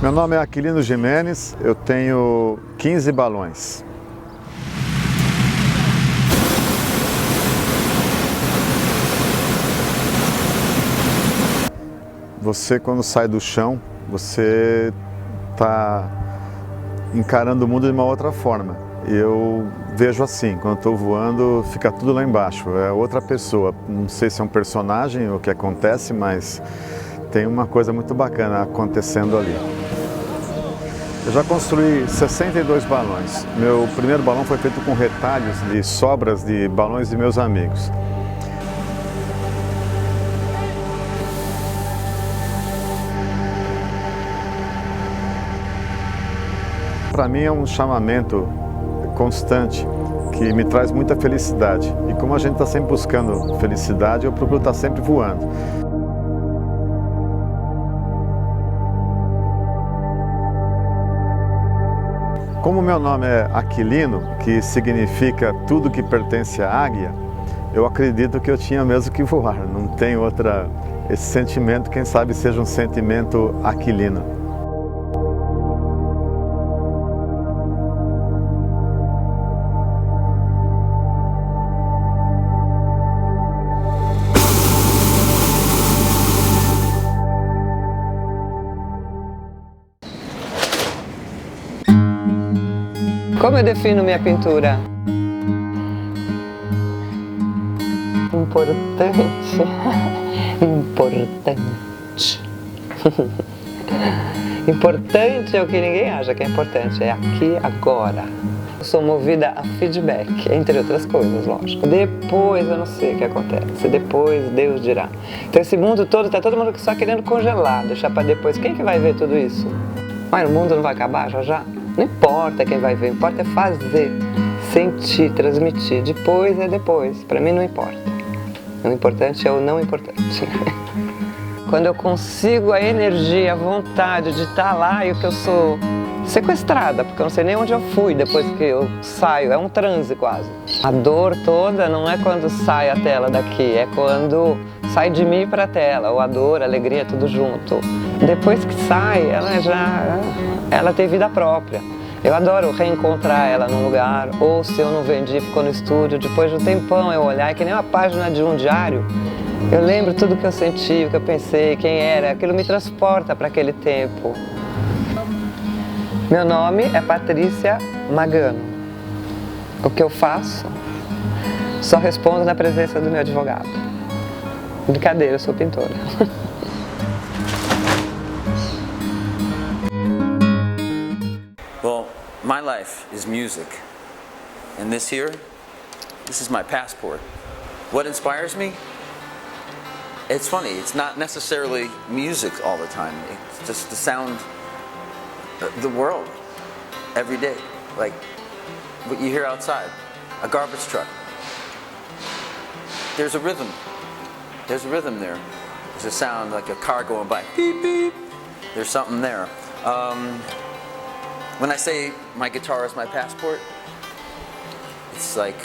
Meu nome é Aquilino Jimenez, eu tenho 15 balões. Você, quando sai do chão, você está encarando o mundo de uma outra forma. Eu vejo assim, quando estou voando, fica tudo lá embaixo, é outra pessoa. Não sei se é um personagem ou o que acontece, mas tem uma coisa muito bacana acontecendo ali. Eu já construí 62 balões. Meu primeiro balão foi feito com retalhos de sobras de balões de meus amigos. Para mim é um chamamento constante que me traz muita felicidade. E como a gente está sempre buscando felicidade, eu procuro estar sempre voando. Como meu nome é Aquilino, que significa tudo que pertence à águia, eu acredito que eu tinha mesmo que voar. Não tem outra... Esse sentimento, quem sabe, seja um sentimento aquilino. Como eu defino minha pintura? Importante. Importante. Importante é o que ninguém acha que é importante, é aqui, agora. Eu sou movida a feedback, entre outras coisas, lógico. Depois eu não sei o que acontece, depois Deus dirá. Então esse mundo todo, tá todo mundo só querendo congelar, deixar para depois. Quem que vai ver tudo isso? Mas o mundo não vai acabar já já? Não importa quem vai ver, importa é fazer, sentir, transmitir. Depois é depois, para mim não importa. O importante é o não importante. Quando eu consigo a energia, a vontade de estar lá e o que eu sou sequestrada, porque eu não sei nem onde eu fui depois que eu saio, é um transe quase. A dor toda não é quando sai a tela daqui, é quando sai de mim para a tela, ou a dor, a alegria, tudo junto. Depois que sai, ela tem vida própria. Eu adoro reencontrar ela num lugar, ou se eu não vendi, ficou no estúdio, depois de um tempão eu olhar, é que nem uma página de um diário, eu lembro tudo que eu senti, o que eu pensei, quem era, aquilo me transporta para aquele tempo. Meu nome é Patrícia Magano. O que eu faço? Só respondo na presença do meu advogado. Brincadeira, eu sou pintora. Well, my life is music, and this here, this is my passport. What inspires me? It's funny, it's not necessarily music all the time, it's just the sound, the world, every day. Like what you hear outside, a garbage truck. There's a rhythm there. There's a sound like a car going by, beep, beep. There's something there. When I say my guitar is my passport, it's like,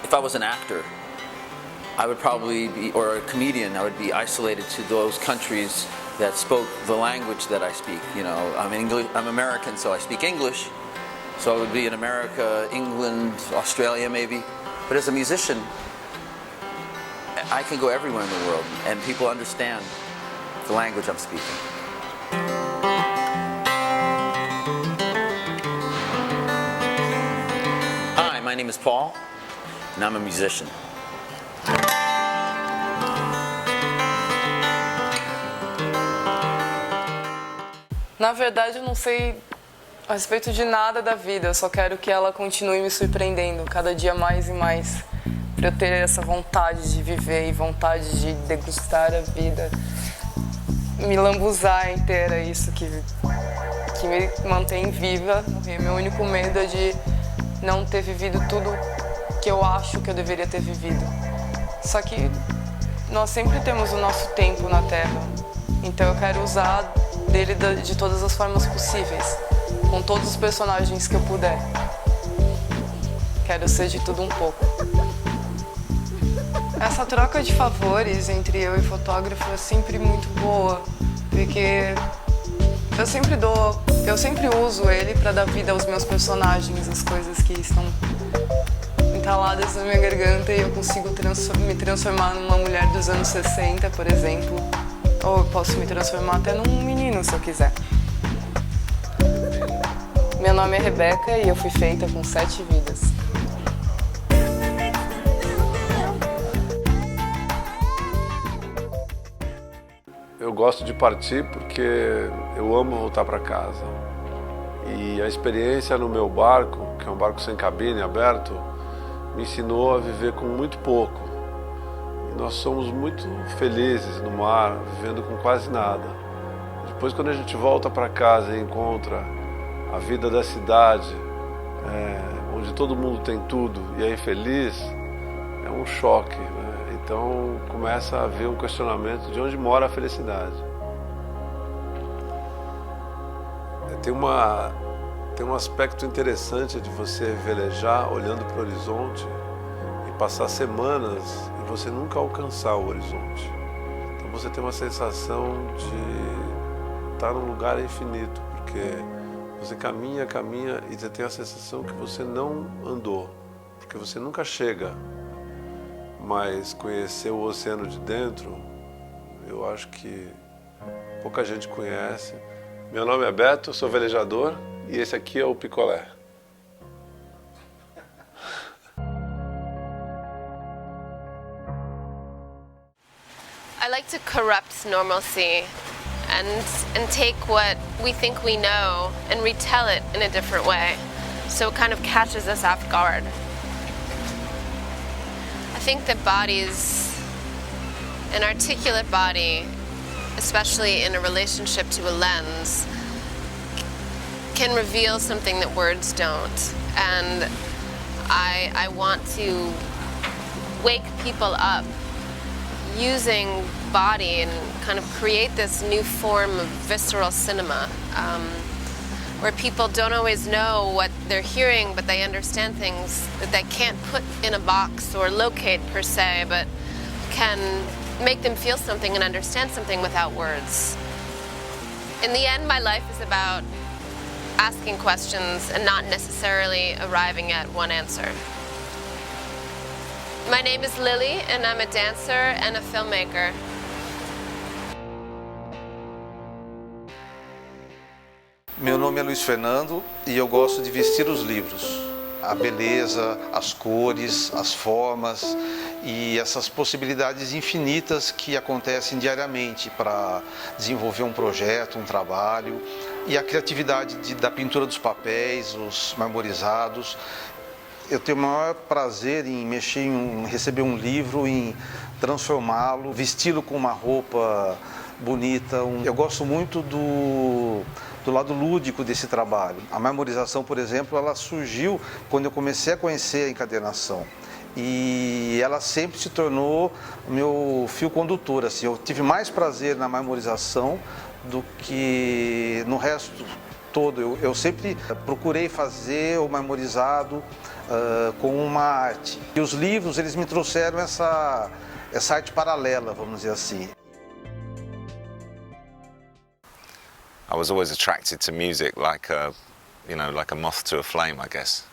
if I was an actor, I would probably be, or a comedian, I would be isolated to those countries that spoke the language that I speak. You know, I'm American, so I speak English. So I would be in America, England, Australia maybe. But as a musician, I can go everywhere in the world and people understand the language I'm speaking. Hi, my name is Paul, and I'm a musician. Na verdade, eu não sei a respeito de nada da vida, eu só quero que ela continue me surpreendendo cada dia mais e mais, para eu ter essa vontade de viver e vontade de degustar a vida, me lambuzar inteira, isso que me mantém viva. E meu único medo é de não ter vivido tudo que eu acho que eu deveria ter vivido. Só que nós sempre temos o nosso tempo na Terra, então eu quero usar dele de todas as formas possíveis, com todos os personagens que eu puder. Quero ser de tudo um pouco. Essa troca de favores entre eu e o fotógrafo é sempre muito boa, porque Eu sempre uso ele para dar vida aos meus personagens, as coisas que estão entaladas na minha garganta e eu consigo me transformar numa mulher dos anos 60, por exemplo. Ou eu posso me transformar até num menino, se eu quiser. Meu nome é Rebeca e eu fui feita com 7 vidas. Eu gosto de partir porque eu amo voltar para casa. E a experiência no meu barco, que é um barco sem cabine, aberto, me ensinou a viver com muito pouco. E nós somos muito felizes no mar, vivendo com quase nada. Depois, quando a gente volta para casa e encontra a vida da cidade, onde todo mundo tem tudo e é infeliz, é um choque, né? Então começa a haver um questionamento de onde mora a felicidade. Tem um aspecto interessante de você velejar olhando para o horizonte e passar semanas e você nunca alcançar o horizonte. Então você tem uma sensação de estar num lugar infinito, porque você caminha e você tem a sensação que você não andou, porque você nunca chega. Mas conhecer o oceano de dentro, eu acho que pouca gente conhece. Meu nome é Beto, sou velejador e esse aqui é o picolé. I like to corrupt normalcy and take what we think we know and retell it in a different way, so it kind of catches us off guard. I think that bodies, an articulate body, especially in a relationship to a lens, can reveal something that words don't. And I want to wake people up using body and kind of create this new form of visceral cinema, where people don't always know what they're hearing, but they understand things that they can't put in a box or locate per se, but can make them feel something and understand something without words. In the end, my life is about asking questions and not necessarily arriving at one answer. My name is Lily, and I'm a dancer and a filmmaker. Meu nome é Luiz Fernando e eu gosto de vestir os livros. A beleza, as cores, as formas e essas possibilidades infinitas que acontecem diariamente para desenvolver um projeto, um trabalho, e a criatividade da pintura dos papéis, os marmorizados. Eu tenho o maior prazer em mexer, em receber um livro, em transformá-lo, vesti-lo com uma roupa bonita. Eu gosto muito do lado lúdico desse trabalho. A marmorização, por exemplo, ela surgiu quando eu comecei a conhecer a encadernação. E ela sempre se tornou o meu fio condutor. Assim, eu tive mais prazer na marmorização do que no resto todo. Eu sempre procurei fazer o marmorizado com uma arte. E os livros, eles me trouxeram essa arte paralela, vamos dizer assim. I was always attracted to music like a moth to a flame, I guess.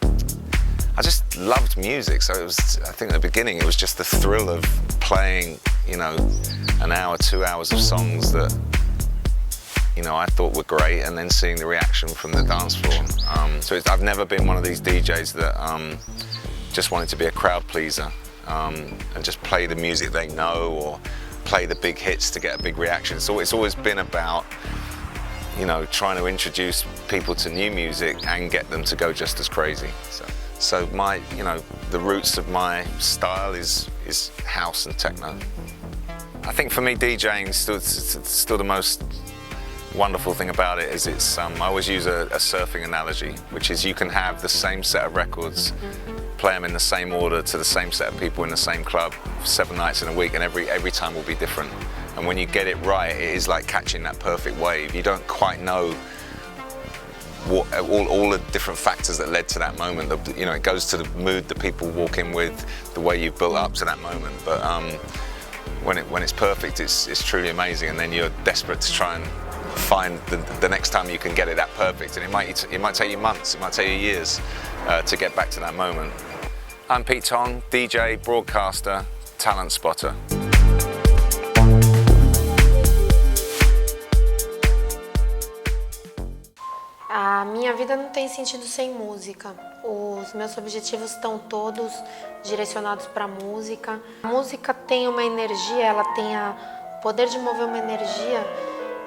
I just loved music, so I think at the beginning it was just the thrill of playing, an hour, 2 hours of songs that, I thought were great, and then seeing the reaction from the dance floor. I've never been one of these DJs that just wanted to be a crowd pleaser and just play the music they know or play the big hits to get a big reaction. So it's always been about trying to introduce people to new music and get them to go just as crazy. So my, the roots of my style is house and techno. I think for me DJing still the most wonderful thing about it is I always use a surfing analogy, which is you can have the same set of records, play them in the same order to the same set of people in the same club 7 nights in a week, and every time will be different. And when you get it right, it is like catching that perfect wave. You don't quite know what, all the different factors that led to that moment. It goes to the mood that people walk in with, the way you've built up to that moment. But when it's perfect, it's truly amazing, and then you're desperate to try and find the next time you can get it that perfect, and it might take you months, it might take you years to get back to that moment. I'm Pete Tong, DJ, broadcaster, talent spotter. A minha vida não tem sentido sem música. Os meus objetivos estão todos direcionados para a música. A música tem uma energia, ela tem o poder de mover uma energia,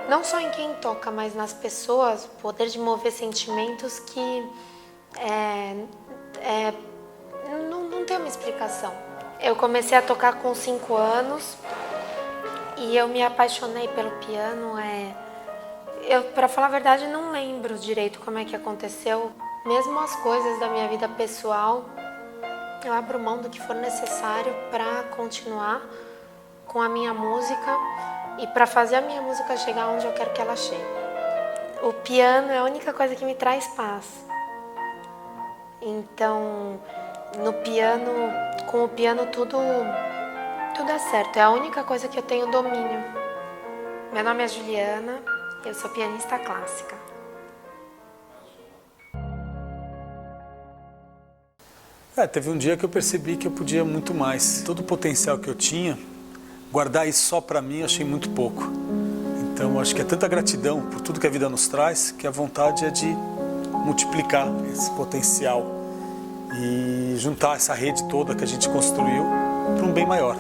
não só em quem toca, mas nas pessoas, o poder de mover sentimentos que não tem uma explicação. Eu comecei a tocar com 5 anos e eu me apaixonei pelo piano. Eu, para falar a verdade, não lembro direito como é que aconteceu. Mesmo as coisas da minha vida pessoal, eu abro mão do que for necessário para continuar com a minha música e para fazer a minha música chegar onde eu quero que ela chegue. O piano é a única coisa que me traz paz. Então, com o piano tudo é certo. É a única coisa que eu tenho domínio. Meu nome é Juliana. Eu sou pianista clássica. Teve um dia que eu percebi que eu podia muito mais. Todo o potencial que eu tinha, guardar isso só para mim, eu achei muito pouco. Então, acho que é tanta gratidão por tudo que a vida nos traz, que a vontade é de multiplicar esse potencial e juntar essa rede toda que a gente construiu para um bem maior.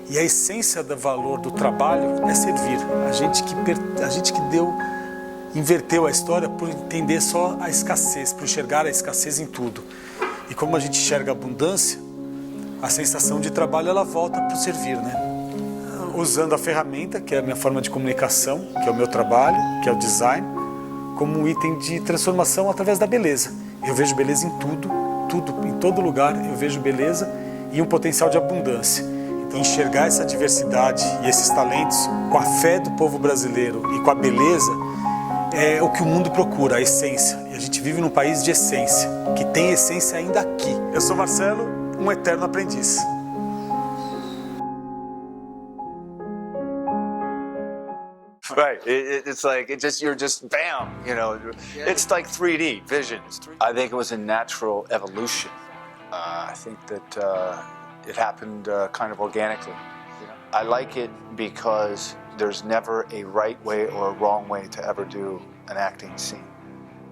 E a essência do valor do trabalho é servir. A gente que inverteu a história por entender só a escassez, por enxergar a escassez em tudo. E como a gente enxerga a abundância, a sensação de trabalho ela volta para o servir, né? Usando a ferramenta, que é a minha forma de comunicação, que é o meu trabalho, que é o design, como um item de transformação através da beleza. Eu vejo beleza em tudo, em todo lugar eu vejo beleza e um potencial de abundância. Então, enxergar essa diversidade e esses talentos com a fé do povo brasileiro e com a beleza é o que o mundo procura, a essência. E a gente vive num país de essência, que tem essência ainda aqui. Eu sou Marcelo, um eterno aprendiz. Right, it's like you're just bam, you know. It's like 3D vision. I think it was a natural evolution. I think that it happened kind of organically. I like it because there's never a right way or a wrong way to ever do an acting scene.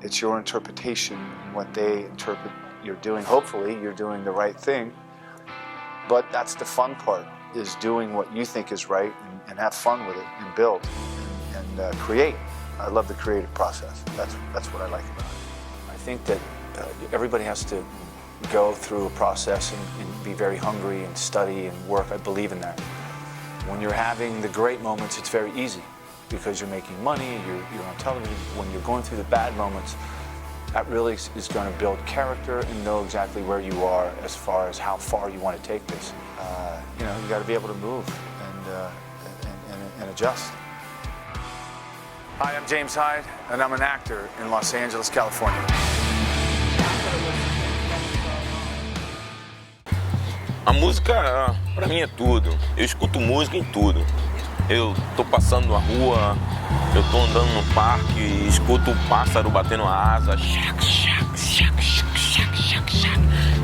It's your interpretation and what they interpret you're doing. Hopefully you're doing the right thing, but that's the fun part, is doing what you think is right and have fun with it and build and create. I love the creative process. That's what I like about it. I think that everybody has to go through a process and be very hungry and study and work. I believe in that. When you're having the great moments, it's very easy because you're making money, you're on television. When you're going through the bad moments, that really is going to build character and know exactly where you are as far as how far you want to take this. You got to be able to move and adjust. Hi, I'm James Hyde, and I'm an actor in Los Angeles, California. A música, pra mim, é tudo. Eu escuto música em tudo. Eu tô passando na rua, eu tô andando no parque e escuto o pássaro batendo a asa.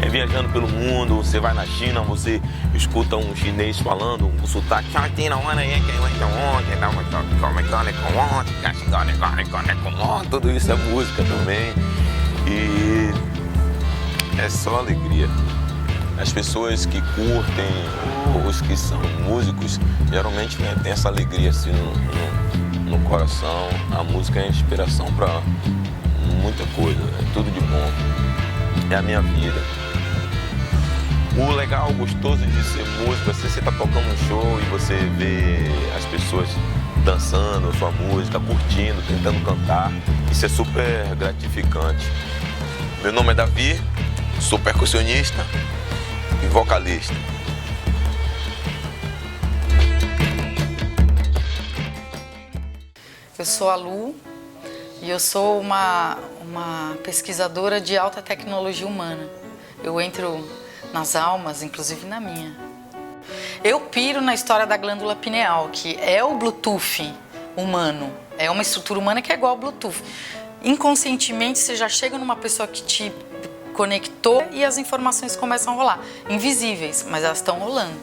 É viajando pelo mundo, você vai na China, você escuta um chinês falando um sotaque. Tudo isso é música também. E é só alegria. As pessoas que curtem, os que são músicos, geralmente tem essa alegria assim no coração. A música é inspiração para muita coisa, é tudo de bom. É a minha vida. O legal, gostoso de ser músico, você tá tocando um show e você vê as pessoas dançando a sua música, curtindo, tentando cantar. Isso é super gratificante. Meu nome é Davi, sou percussionista e vocalista. Eu sou a Lu e eu sou uma pesquisadora de alta tecnologia humana. Eu entro nas almas, inclusive na minha. Eu piro na história da glândula pineal, que é o Bluetooth humano. É uma estrutura humana que é igual ao Bluetooth. Inconscientemente, você já chega numa pessoa que te conectou e as informações começam a rolar. Invisíveis, mas elas estão rolando.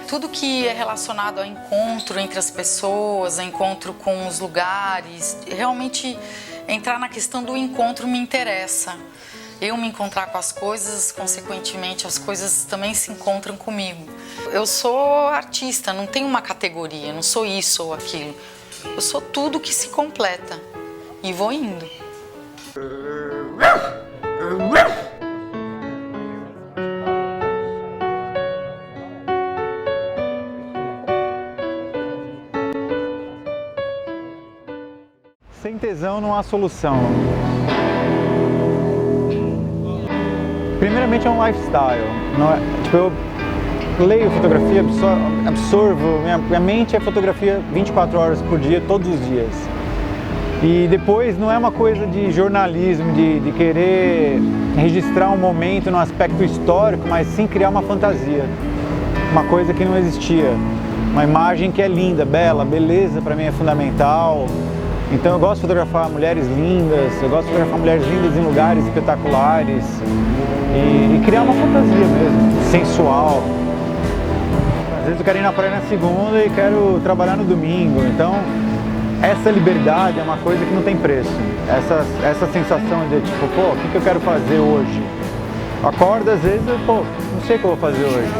Tudo que é relacionado ao encontro entre as pessoas, ao encontro com os lugares, realmente entrar na questão do encontro me interessa. Eu me encontrar com as coisas, consequentemente, as coisas também se encontram comigo. Eu sou artista, não tenho uma categoria, não sou isso ou aquilo. Eu sou tudo que se completa e vou indo. Sem tesão não há solução. Primeiramente é um lifestyle. Não é, tipo, eu leio fotografia, absorvo, minha mente é fotografia 24 horas por dia, todos os dias. E depois não é uma coisa de jornalismo, de querer registrar um momento no aspecto histórico, mas sim criar uma fantasia. Uma coisa que não existia. Uma imagem que é linda, bela, beleza para mim é fundamental. Então eu gosto de fotografar mulheres lindas, eu gosto de fotografar mulheres lindas em lugares espetaculares e criar uma fantasia mesmo, sensual. Às vezes eu quero ir na praia na segunda e quero trabalhar no domingo, então essa liberdade é uma coisa que não tem preço. Essa sensação de tipo, pô, o que eu quero fazer hoje? Acordo às vezes, pô, não sei o que eu vou fazer hoje.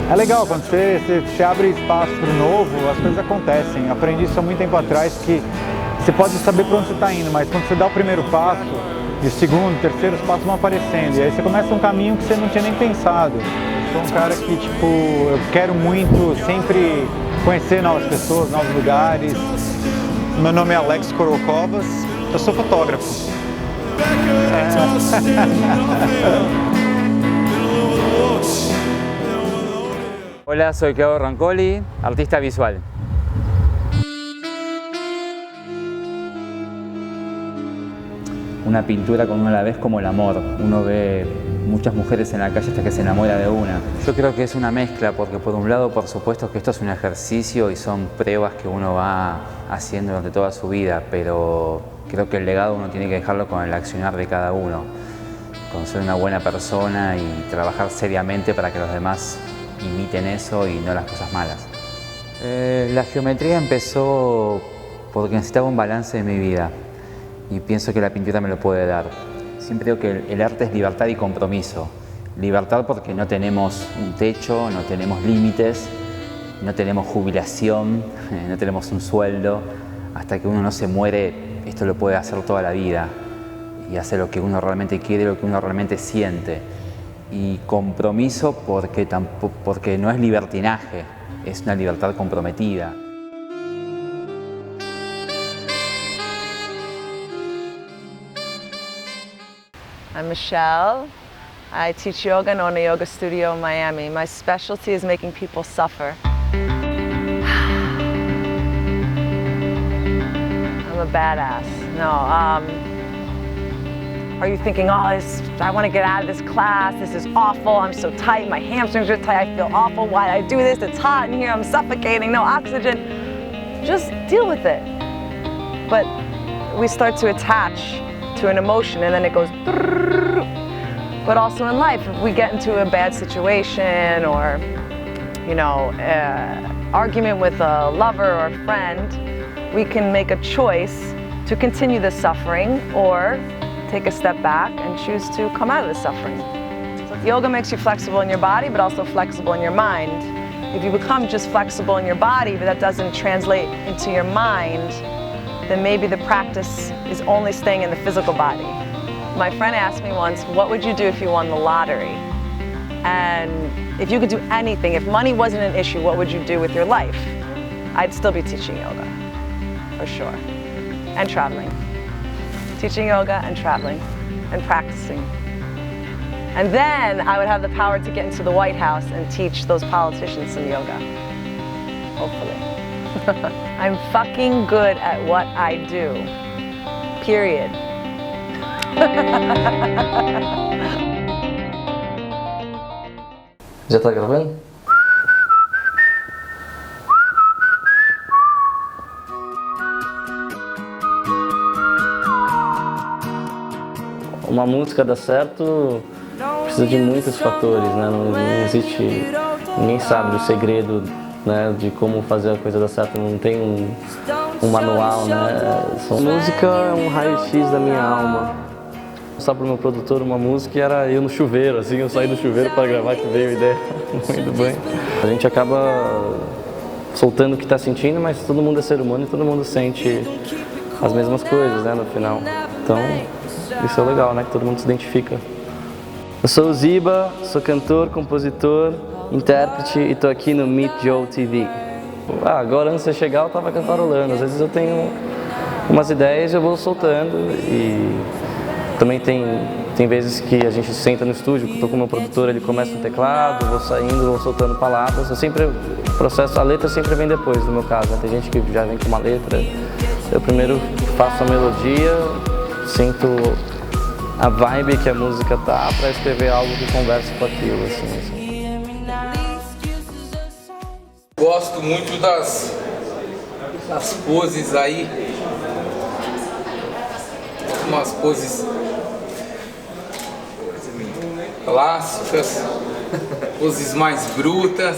É legal, quando você abre espaço para o novo, as coisas acontecem. Aprendi isso há muito tempo atrás, que você pode saber para onde você está indo, mas quando você dá o primeiro passo, e o segundo, o terceiro, os passos vão aparecendo. E aí você começa um caminho que você não tinha nem pensado. Eu sou um cara que, tipo, eu quero muito sempre conhecer novas pessoas, novos lugares. Meu nome é Alex Corokovas, eu sou fotógrafo. Hola, soy Claudio Rancoli, artista visual. Una pintura con uno la ves como el amor. Uno ve muchas mujeres en la calle hasta que se enamora de una. Yo creo que es una mezcla, porque por un lado, por supuesto que esto es un ejercicio y son pruebas que uno va haciendo durante toda su vida, pero creo que el legado uno tiene que dejarlo con el accionar de cada uno, con ser una buena persona y trabajar seriamente para que los demás imiten eso y no las cosas malas. La geometría empezó porque necesitaba un balance en mi vida y pienso que la pintura me lo puede dar. Siempre digo que el arte es libertad y compromiso. Libertad porque no tenemos un techo, no tenemos límites, no tenemos jubilación, no tenemos un sueldo. Hasta que uno no se muere, esto lo puede hacer toda la vida y hacer lo que uno realmente quiere, lo que uno realmente siente. Y compromiso porque no es libertinaje, es una libertad comprometida. I'm Michelle. I teach yoga in Ona Yoga Studio in Miami. My specialty is making people suffer. I'm a badass. No, are you thinking, oh, I want to get out of this class, this is awful, I'm so tight, my hamstrings are tight, I feel awful, why did I do this, it's hot in here, I'm suffocating, no oxygen. Just deal with it. But we start to attach to an emotion and then it goes. But also in life, if we get into a bad situation or, you know, argument with a lover or a friend, we can make a choice to continue the suffering or take a step back and choose to come out of the suffering. Yoga makes you flexible in your body, but also flexible in your mind. If you become just flexible in your body, but that doesn't translate into your mind, then maybe the practice is only staying in the physical body. My friend asked me once, what would you do if you won the lottery? And if you could do anything, if money wasn't an issue, what would you do with your life? I'd still be teaching yoga, for sure, and traveling. Teaching yoga and traveling and practicing. And then I would have the power to get into the White House and teach those politicians some yoga, hopefully. I'm fucking good at what I do, period. Já está gravando? uma música dar certo precisa de muitos fatores, né? Não existe, ninguém sabe o segredo, né, de como fazer a coisa dar certo, não tem um manual, né? Música é um raio-x da minha alma. Mostrar para o meu produtor uma música e era eu no chuveiro, assim, eu saí do chuveiro para gravar, que veio a ideia no meio do banho. A gente acaba soltando o que está sentindo, mas todo mundo é ser humano e todo mundo sente as mesmas coisas, né, no final. Então, isso é legal, né, que todo mundo se identifica. Eu sou o Ziba, sou cantor, compositor, intérprete e estou aqui no Meet Joe TV. Agora, antes de você chegar, eu estava cantarolando. Às vezes eu tenho umas ideias e eu vou soltando. E também tem vezes que a gente senta no estúdio, que eu estou com o meu produtor, ele começa no teclado, vou saindo, vou soltando palavras. Eu sempre, o processo, a letra sempre vem depois, no meu caso, né? Tem gente que já vem com uma letra. Eu primeiro faço a melodia, sinto a vibe que a música tá para escrever algo que converse com aquilo, assim. Gosto muito das poses aí, umas poses clássicas, poses mais brutas,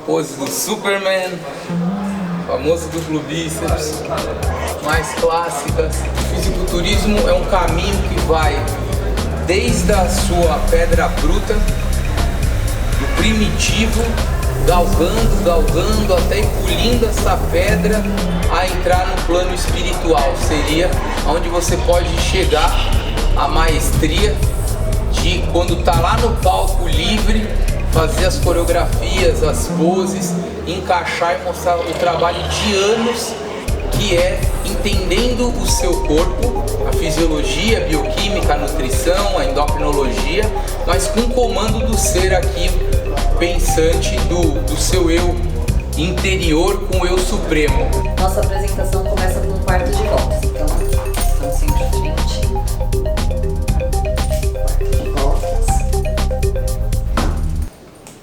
poses do Superman, famoso duplo bíceps, mais clássicas. O fisiculturismo é um caminho que vai desde a sua pedra bruta, do primitivo, galgando, até ir pulindo essa pedra a entrar no plano espiritual. Seria onde você pode chegar à maestria de, quando tá lá no palco livre, fazer as coreografias, as poses, encaixar e mostrar o trabalho de anos, que é entendendo o seu corpo, a fisiologia, a bioquímica, a nutrição, a endocrinologia, mas com o comando do ser aqui, pensante do seu eu interior com o eu supremo. Nossa apresentação começa com um quarto de voltas, então estamos sempre à frente. Quarto de voltas.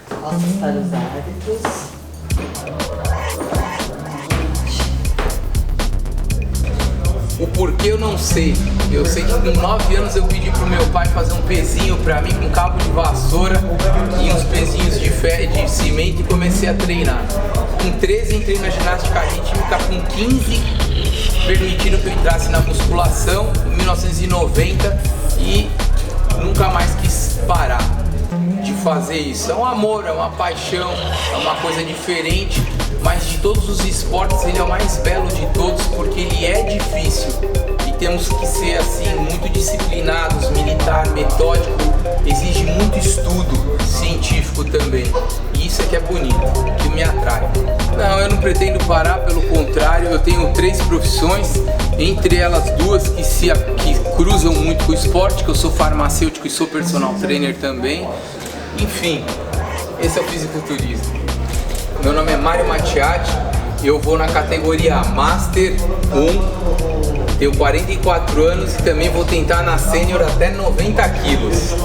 Costas para os árbitros. O porquê eu não sei. Eu sei que com 9 anos eu pedi pro meu pai fazer um pezinho pra mim com cabo de vassoura e uns pezinhos de cimento e comecei a treinar. Com 13 entrei na ginástica rítmica, com 15 permitiram que eu entrasse na musculação em 1990 e nunca mais quis parar de fazer isso. É um amor, é uma paixão, é uma coisa diferente, mas de todos os esportes ele é o mais belo de todos porque ele é difícil e temos que ser assim muito disciplinados, militar, metódico, exige muito estudo científico também. E isso é que é bonito, que me atrai. Não, eu não pretendo parar, pelo contrário, eu tenho 3 profissões, entre elas 2 que cruzam muito com o esporte, que eu sou farmacêutico e sou personal trainer também. Enfim, esse é o fisiculturismo. Meu nome é Mário Mattiati, eu vou na categoria Master 1, tenho 44 anos e também vou tentar na Sênior até 90 quilos.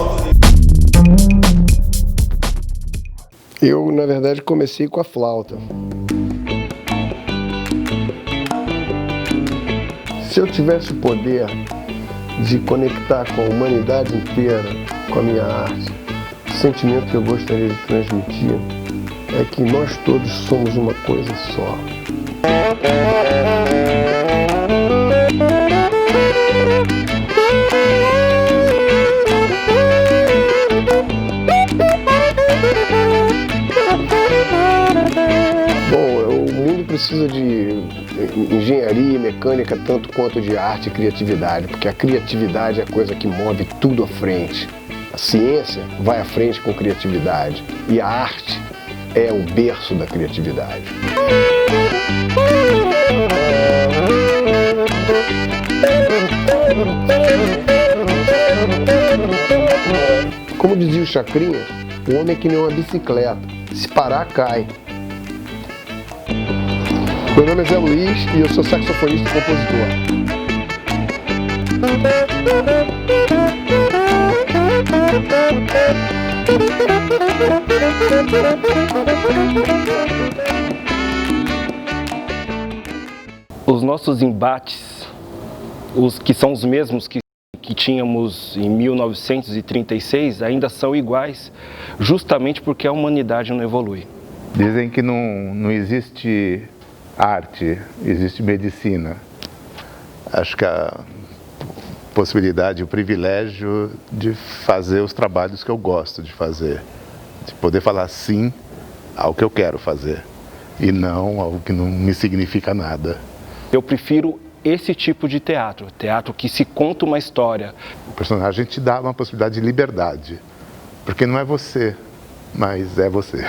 Eu, na verdade, comecei com a flauta. Se eu tivesse o poder de conectar com a humanidade inteira, com a minha arte, o sentimento que eu gostaria de transmitir é que nós todos somos uma coisa só. Bom, o mundo precisa de engenharia e mecânica tanto quanto de arte e criatividade, porque a criatividade é a coisa que move tudo à frente. A ciência vai à frente com criatividade e a arte é o berço da criatividade. Como dizia o Chacrinha, o homem é que nem uma bicicleta, se parar, cai. Meu nome é Zé Luiz e eu sou saxofonista e compositor. Os nossos embates, os que são os mesmos que que tínhamos em 1936 ainda são iguais, justamente porque a humanidade não evolui. Dizem que não existe arte, existe medicina. Acho que a possibilidade, o privilégio de fazer os trabalhos que eu gosto de fazer, de poder falar sim ao que eu quero fazer e não ao que não me significa nada. Eu prefiro esse tipo de teatro que se conta uma história. O personagem te dá uma possibilidade de liberdade, porque não é você, mas é você.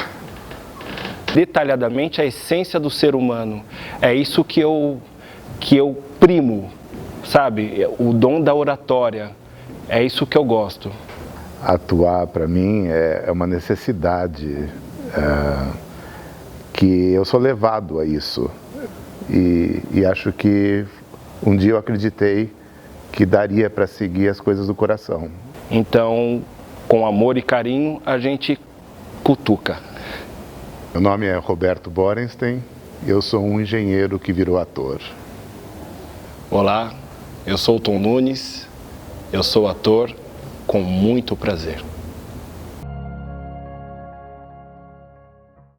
Detalhadamente a essência do ser humano, é isso que eu primo, sabe? O dom da oratória, é isso que eu gosto. Atuar para mim é uma necessidade, que eu sou levado a isso e acho que um dia eu acreditei que daria para seguir as coisas do coração. Então, com amor e carinho, a gente cutuca. Meu nome é Roberto Borenstein, eu sou um engenheiro que virou ator. Olá, eu sou o Tom Nunes, eu sou ator com muito prazer.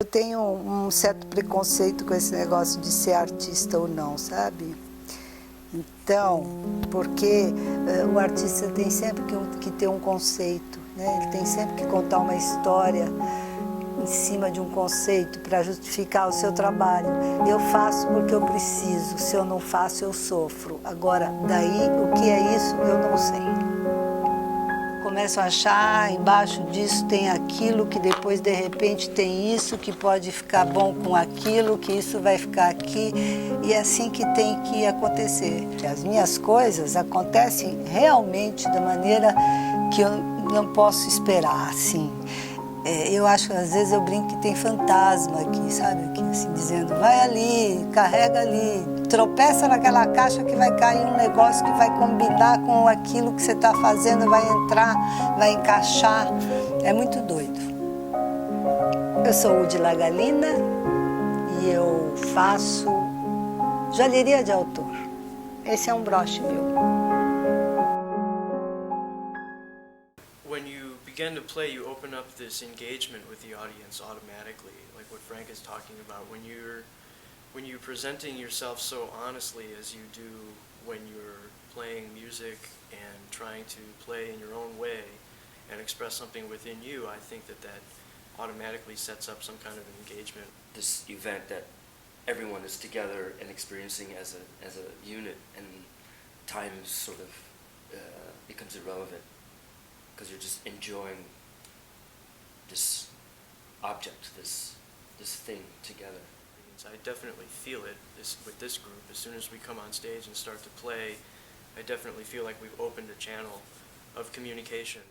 Eu tenho um certo preconceito com esse negócio de ser artista ou não, sabe? Então, porque o artista tem sempre que ter um conceito, né? Ele tem sempre que contar uma história em cima de um conceito para justificar o seu trabalho. Eu faço porque eu preciso, se eu não faço eu sofro. Agora, daí o que é isso eu não sei. Começo a achar, embaixo disso tem aquilo, que depois de repente tem isso, que pode ficar bom com aquilo, que isso vai ficar aqui, e é assim que tem que acontecer. As minhas coisas acontecem realmente da maneira que eu não posso esperar, assim. Eu acho que às vezes eu brinco que tem fantasma aqui, sabe? Aqui, assim, dizendo, vai ali, carrega ali, tropeça naquela caixa que vai cair um negócio que vai combinar com aquilo que você está fazendo, vai entrar, vai encaixar. É muito doido. Eu sou Udi Lagalina e eu faço joalheria de autor. Esse é um broche meu. When you begin to play, you open up this engagement with the audience automatically, like what Frank is talking about. When you're presenting yourself so honestly as you do when you're playing music and trying to play in your own way and express something within you, I think that automatically sets up some kind of an engagement. This event that everyone is together and experiencing as a unit, and time sort of becomes irrelevant, because you're just enjoying this object, this thing together. I definitely feel it with this group. As soon as we come on stage and start to play, I definitely feel like we've opened a channel of communication.